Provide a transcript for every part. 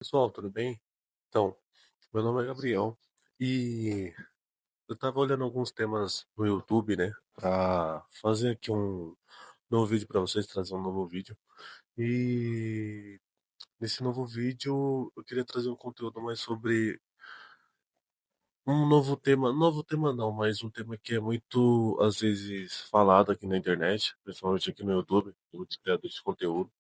Pessoal, tudo bem? Então, meu nome é Gabriel e eu tava olhando alguns temas no YouTube, né, pra fazer aqui um novo vídeo pra vocês, trazer um novo vídeo. E nesse novo vídeo eu queria trazer um conteúdo mais sobre um novo tema não, mas um tema que é muito, às vezes, falado aqui na internet, principalmente aqui no YouTube, por muitos criadores de conteúdo.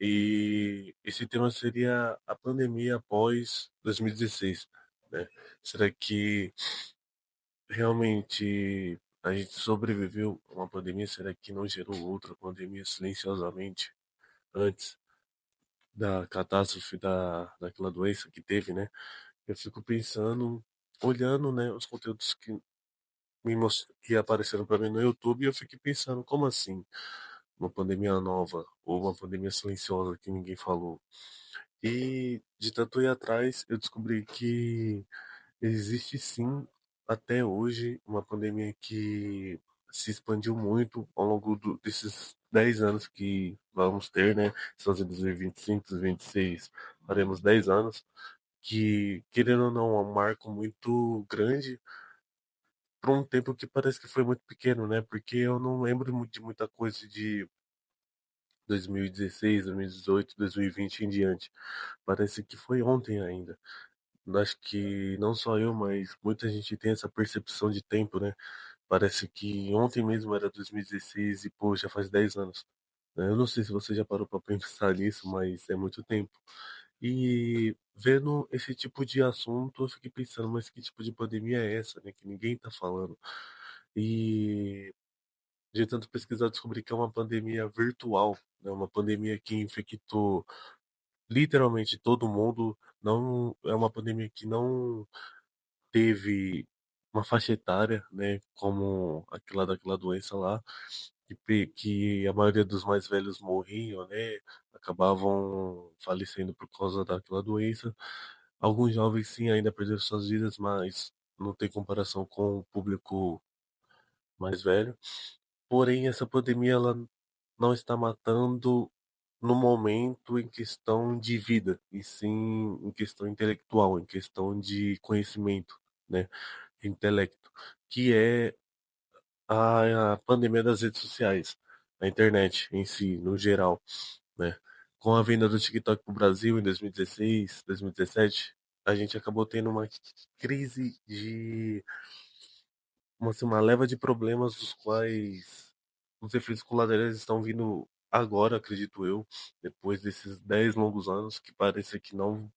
E esse tema seria a pandemia após 2016, né? Será que realmente a gente sobreviveu a uma pandemia? Será que não gerou outra pandemia silenciosamente antes da catástrofe daquela doença que teve, né? Eu fico pensando, olhando, né, os conteúdos que apareceram para mim no YouTube, e eu fiquei pensando, como assim? Uma pandemia nova ou uma pandemia silenciosa que ninguém falou? E de tanto ir atrás, eu descobri que existe sim, até hoje, uma pandemia que se expandiu muito ao longo desses 10 anos que vamos ter, né? Estamos em 2025, 2026, faremos 10 anos, que, querendo ou não, é um marco muito grande para um tempo que parece que foi muito pequeno, né? Porque eu não lembro de muita coisa de 2016, 2018, 2020 em diante. Parece que foi ontem ainda. Acho que não só eu, mas muita gente tem essa percepção de tempo, né? Parece que ontem mesmo era 2016 e, pô, já faz 10 anos. Né? Eu não sei se você já parou para pensar nisso, mas é muito tempo. E vendo esse tipo de assunto, eu fiquei pensando, mas que tipo de pandemia é essa, né? Que ninguém tá falando. E de tanto pesquisar, eu descobri que é uma pandemia virtual, né? Uma pandemia que infectou literalmente todo mundo. Não é uma pandemia que não teve uma faixa etária, né, como aquela daquela doença lá, que a maioria dos mais velhos morriam, né, acabavam falecendo por causa daquela doença. Alguns jovens sim ainda perderam suas vidas, mas não tem comparação com o público mais velho. Porém, essa pandemia ela não está matando no momento em questão de vida, e sim em questão intelectual, em questão de conhecimento, né? Intelecto, que é a pandemia das redes sociais, a internet em si, no geral, né? Com a vinda do TikTok para o Brasil em 2016, 2017, a gente acabou tendo uma crise de uma leva de problemas dos quais os efeitos colaterais estão vindo agora, acredito eu, depois desses 10 longos anos, que parece que não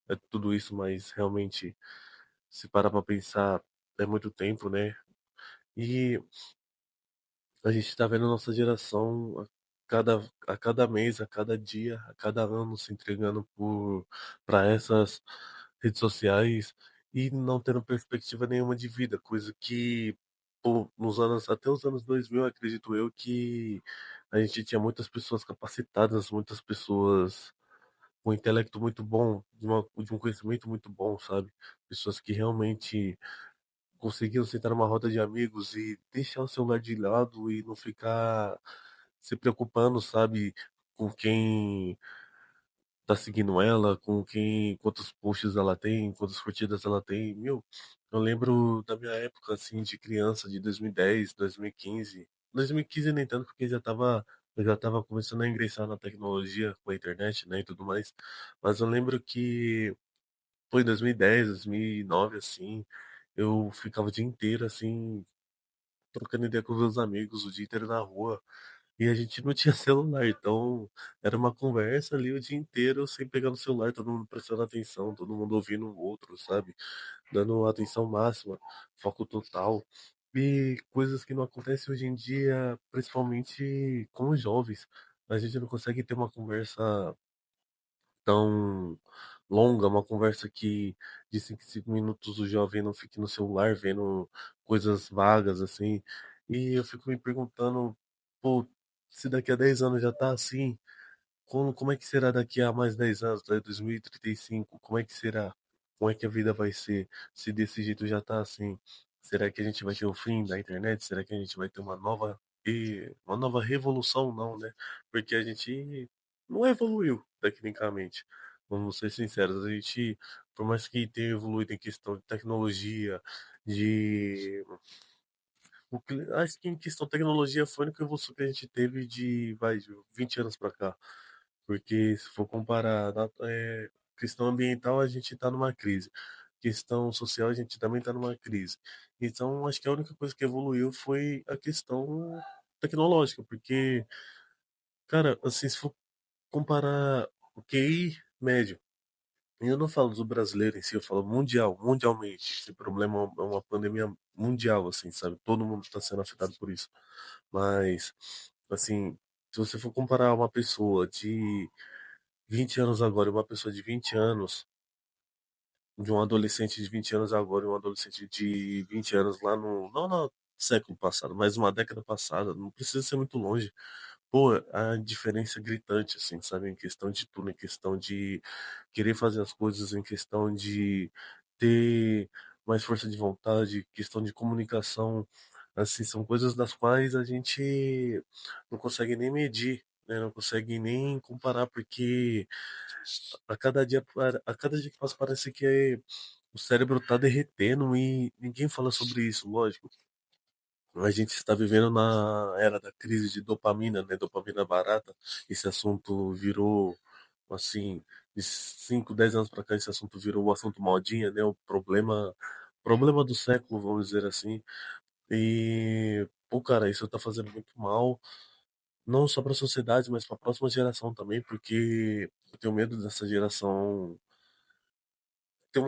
é tudo isso, mas realmente, se parar para pensar, é muito tempo, né? E a gente está vendo nossa geração a cada mês, a cada dia, a cada ano se entregando para essas redes sociais e não tendo perspectiva nenhuma de vida, coisa que pô, nos anos até os anos 2000, acredito eu que a gente tinha muitas pessoas capacitadas, muitas pessoas com um intelecto muito bom, de um conhecimento muito bom, sabe? Pessoas que realmente conseguiram sentar numa roda de amigos e deixar o celular de lado e não ficar se preocupando, sabe, com quem tá seguindo ela, com quem, quantos posts ela tem, quantas curtidas ela tem. Meu, eu lembro da minha época, assim, de criança, de 2010, 2015. 2015 nem tanto, porque eu já tava começando a ingressar na tecnologia com a internet, né, e tudo mais. Mas eu lembro que foi em 2010, 2009, assim, eu ficava o dia inteiro, assim, trocando ideia com os meus amigos o dia inteiro na rua. E a gente não tinha celular, então era uma conversa ali o dia inteiro sem pegar no celular, todo mundo prestando atenção, todo mundo ouvindo o outro, sabe? Dando atenção máxima, foco total. E coisas que não acontecem hoje em dia, principalmente com os jovens. A gente não consegue ter uma conversa tão longa, uma conversa que de 5 em 5 minutos o jovem não fique no celular vendo coisas vagas assim. E eu fico me perguntando, pô, se daqui a 10 anos já tá assim, como é que será daqui a mais 10 anos, daí 2035? Como é que será? Como é que a vida vai ser se desse jeito já tá assim? Será que a gente vai ter o fim da internet? Será que a gente vai ter uma nova revolução? Não, né? Porque a gente não evoluiu tecnicamente. vamos ser sinceros, a gente, por mais que tenha evoluído em questão de tecnologia, de acho que em questão de tecnologia foi a única evolução que a gente teve de 20 anos para cá. Porque se for comparar questão ambiental, a gente está numa crise. Questão social, a gente também está numa crise. Então, acho que a única coisa que evoluiu foi a questão tecnológica, porque, cara, assim, se for comparar o QI médio, e eu não falo do brasileiro em si, eu falo mundialmente. Esse problema é uma pandemia mundial, assim, sabe? Todo mundo está sendo afetado por isso. Mas, assim, se você for comparar uma pessoa de 20 anos agora e uma pessoa de 20 anos, de um adolescente de 20 anos agora e um adolescente de 20 anos lá no, não no século passado, mas uma década passada, não precisa ser muito longe. Pô, a diferença é gritante, assim, sabe? Em questão de tudo, em questão de querer fazer as coisas, em questão de ter mais força de vontade, questão de comunicação, assim, são coisas das quais a gente não consegue nem medir, né? Não consegue nem comparar, porque a cada dia que passa parece que o cérebro tá derretendo e ninguém fala sobre isso, lógico. A gente está vivendo na era da crise de dopamina, né? Dopamina barata. Esse assunto virou, assim, de 5, 10 anos para cá, esse assunto virou o assunto modinha, né? O problema do século, vamos dizer assim. E, pô, cara, isso tá fazendo muito mal, não só para a sociedade, mas para a próxima geração também, porque eu tenho medo dessa geração ter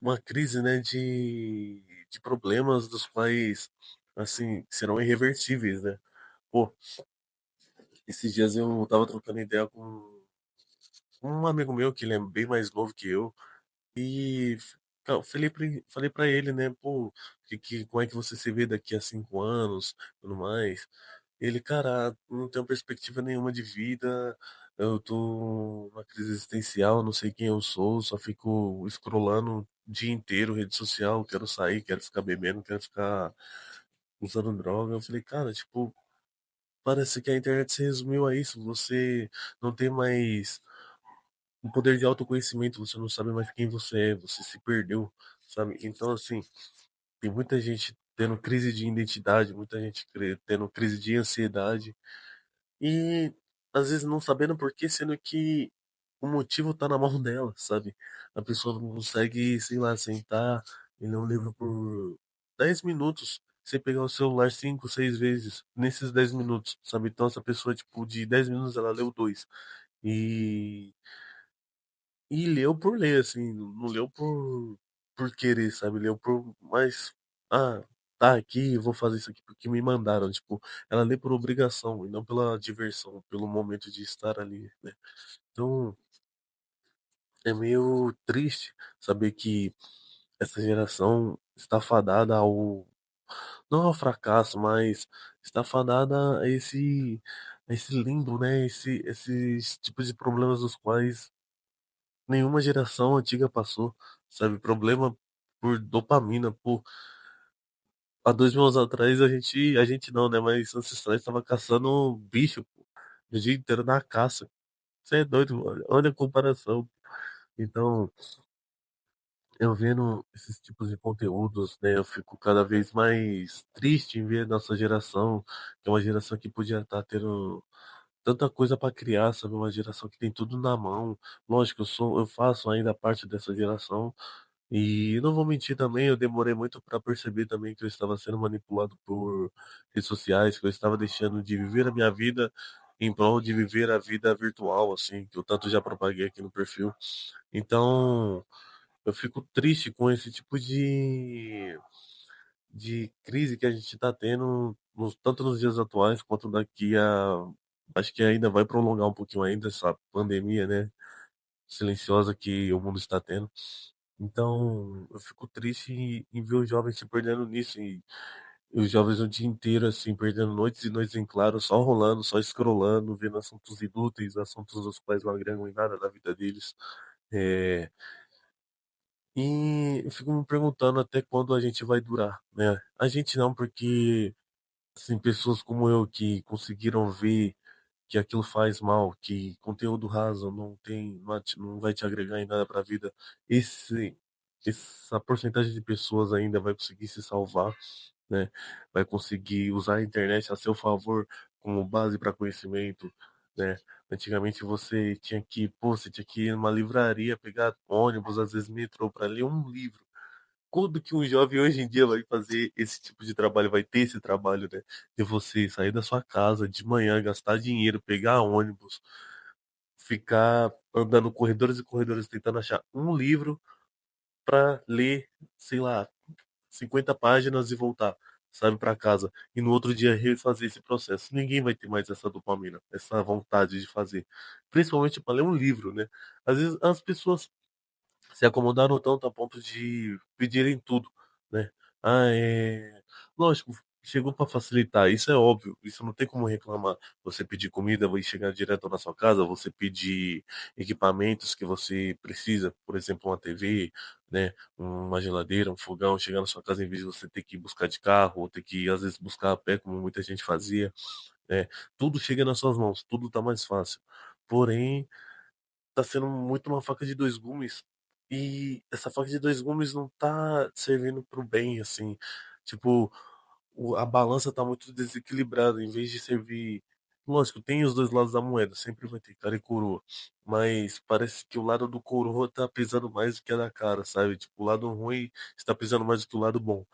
uma crise, né, de problemas dos quais, assim, serão irreversíveis, né? Pô, esses dias eu tava trocando ideia com um amigo meu, que ele é bem mais novo que eu, e eu falei pra ele, né, pô, como é que você se vê daqui a 5 anos, tudo mais. Ele, cara, não tenho perspectiva nenhuma de vida, eu tô numa crise existencial, não sei quem eu sou, só fico scrollando o dia inteiro, rede social, quero sair, quero ficar bebendo, quero ficar usando droga. Eu falei, cara, tipo, parece que a internet se resumiu a isso, você não tem mais um poder de autoconhecimento, você não sabe mais quem você é, você se perdeu, sabe? Então, assim, tem muita gente tendo crise de identidade, muita gente tendo crise de ansiedade e às vezes não sabendo por quê, sendo que o motivo tá na mão dela, sabe? A pessoa não consegue, sei lá, sentar e ler um livro por 10 minutos, sem pegar o celular 5, 6 vezes nesses 10 minutos, sabe? Então essa pessoa, tipo, de 10 minutos ela leu dois. E e leu por ler, assim, não leu por querer, sabe? Leu por mais. Ah, tá aqui, eu vou fazer isso aqui porque me mandaram. Tipo, ela lê por obrigação e não pela diversão, pelo momento de estar ali, né? Então, é meio triste saber que essa geração está fadada ao. Não ao fracasso, mas está fadada a esse limbo, né? Esses tipos de problemas dos quais nenhuma geração antiga passou, sabe? Problema por dopamina, por há 2 mil anos atrás a gente não, né? Mas ancestrais estava caçando um bicho, pô, o dia inteiro na caça. Você é doido, olha a comparação. Então, eu vendo esses tipos de conteúdos, né? Eu fico cada vez mais triste em ver nossa geração, que é uma geração que podia estar tendo tanta coisa para criar, sabe? Uma geração que tem tudo na mão. Lógico, eu faço ainda parte dessa geração. E não vou mentir também, eu demorei muito para perceber também que eu estava sendo manipulado por redes sociais, que eu estava deixando de viver a minha vida em prol de viver a vida virtual, assim, que eu tanto já propaguei aqui no perfil. Então, eu fico triste com esse tipo de crise que a gente está tendo, tanto nos dias atuais quanto daqui a. Acho que ainda vai prolongar um pouquinho ainda essa pandemia, né? Silenciosa que o mundo está tendo. Então, eu fico triste em ver os jovens se perdendo nisso. E os jovens o dia inteiro, assim, perdendo noites e noites em claro, só rolando, só scrollando, vendo assuntos inúteis, assuntos dos quais não agregam em nada na vida deles. É, e eu fico me perguntando até quando a gente vai durar, né? A gente não, porque, assim, pessoas como eu que conseguiram ver que aquilo faz mal, que conteúdo raso não vai te agregar em nada para a vida, esse, essa porcentagem de pessoas ainda vai conseguir se salvar, né? Vai conseguir usar a internet a seu favor como base para conhecimento, né? Antigamente você tinha que ir numa livraria, pegar ônibus, às vezes metrô, para ler um livro. Quando que um jovem hoje em dia vai fazer esse tipo de trabalho, vai ter esse trabalho, né? De você sair da sua casa de manhã, gastar dinheiro, pegar ônibus, ficar andando corredores e corredores tentando achar um livro para ler, sei lá, 50 páginas e voltar, sabe, para casa. E no outro dia refazer esse processo. Ninguém vai ter mais essa dopamina, essa vontade de fazer. Principalmente para ler um livro, né? Às vezes as pessoas se acomodaram tanto a ponto de pedirem tudo, né? Ah, é. Lógico, chegou para facilitar, isso é óbvio, isso não tem como reclamar. Você pedir comida, vai chegar direto na sua casa, você pedir equipamentos que você precisa, por exemplo, uma TV, né? Uma geladeira, um fogão, chegar na sua casa em vez de você ter que ir buscar de carro, ou ter que, às vezes, buscar a pé, como muita gente fazia, né? Tudo chega nas suas mãos, tudo tá mais fácil. Porém, tá sendo muito uma faca de dois gumes. E essa faca de dois gumes não tá servindo pro bem, assim. Tipo, a balança tá muito desequilibrada. Em vez de servir. Lógico, tem os dois lados da moeda, sempre vai ter cara e coroa. Mas parece que o lado do coroa tá pesando mais do que a da cara, sabe? Tipo, o lado ruim está pesando mais do que o lado bom,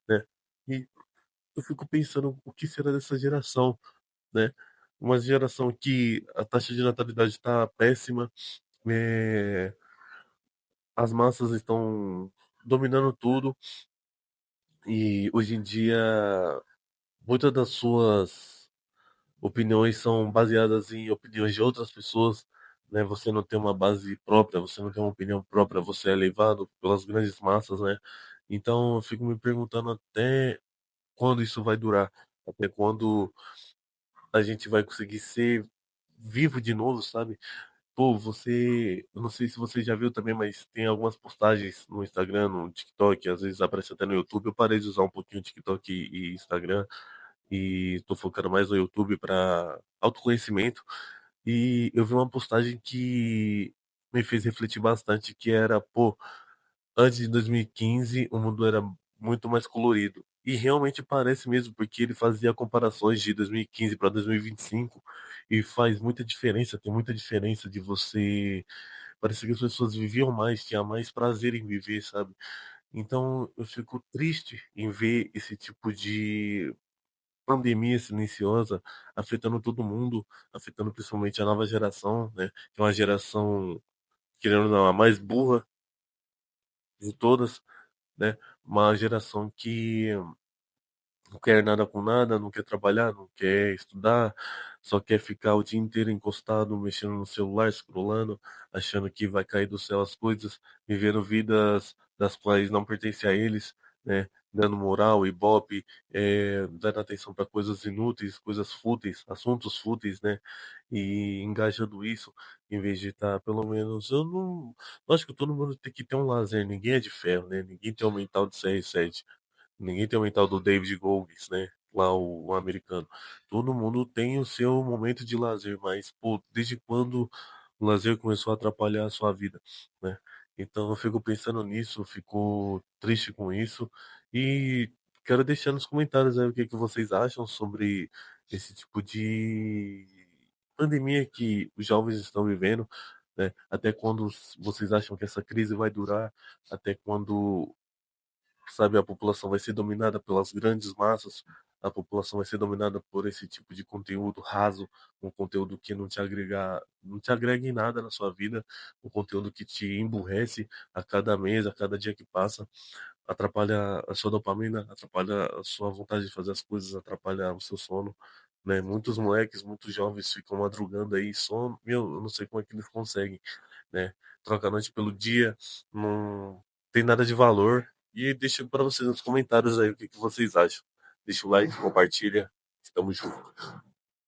né? E eu fico pensando o que será dessa geração, né? Uma geração que a taxa de natalidade tá péssima, é, as massas estão dominando tudo e hoje em dia muitas das suas opiniões são baseadas em opiniões de outras pessoas, né? Você não tem uma base própria, você não tem uma opinião própria, você é levado pelas grandes massas, né? Então eu fico me perguntando até quando isso vai durar, até quando a gente vai conseguir ser vivo de novo, sabe? Pô, eu não sei se você já viu também, mas tem algumas postagens no Instagram, no TikTok, às vezes aparece até no YouTube. Eu parei de usar um pouquinho o TikTok e Instagram e tô focando mais no YouTube para autoconhecimento. E eu vi uma postagem que me fez refletir bastante, que era, pô, antes de 2015 o mundo era muito mais colorido. E realmente parece mesmo, porque ele fazia comparações de 2015 para 2025 e faz muita diferença, tem muita diferença de você. Parece que as pessoas viviam mais, tinha mais prazer em viver, sabe? Então eu fico triste em ver esse tipo de pandemia silenciosa afetando todo mundo, afetando principalmente a nova geração, né? Que é uma geração, querendo ou não, a mais burra de todas, né? Uma geração que não quer nada com nada, não quer trabalhar, não quer estudar, só quer ficar o dia inteiro encostado, mexendo no celular, scrollando, achando que vai cair do céu as coisas, vivendo vidas das quais não pertencem a eles, né? Dando moral, ibope, dando atenção para coisas inúteis, coisas fúteis, assuntos fúteis, né? E engajando isso, em vez de estar, pelo menos, eu não. Lógico que todo mundo tem que ter um lazer, ninguém é de ferro, né? Ninguém tem um mental de CR7. Ninguém tem o mental do David Goggins, né? Lá o americano. Todo mundo tem o seu momento de lazer, mas, pô, desde quando o lazer começou a atrapalhar a sua vida, né? Então eu fico pensando nisso, fico triste com isso e quero deixar nos comentários aí o que que vocês acham sobre esse tipo de pandemia que os jovens estão vivendo, né? Até quando vocês acham que essa crise vai durar? Até quando, sabe, a população vai ser dominada pelas grandes massas, a população vai ser dominada por esse tipo de conteúdo raso, um conteúdo que não te agrega em nada na sua vida, um conteúdo que te emburrece a cada mês, a cada dia que passa, atrapalha a sua dopamina, atrapalha a sua vontade de fazer as coisas, atrapalha o seu sono, né? Muitos moleques, muitos jovens ficam madrugando aí, sono, meu, eu não sei como é que eles conseguem, né? Troca a noite pelo dia, não tem nada de valor. E deixa para vocês nos comentários aí o que que vocês acham. Deixa o like, compartilha. Estamos juntos.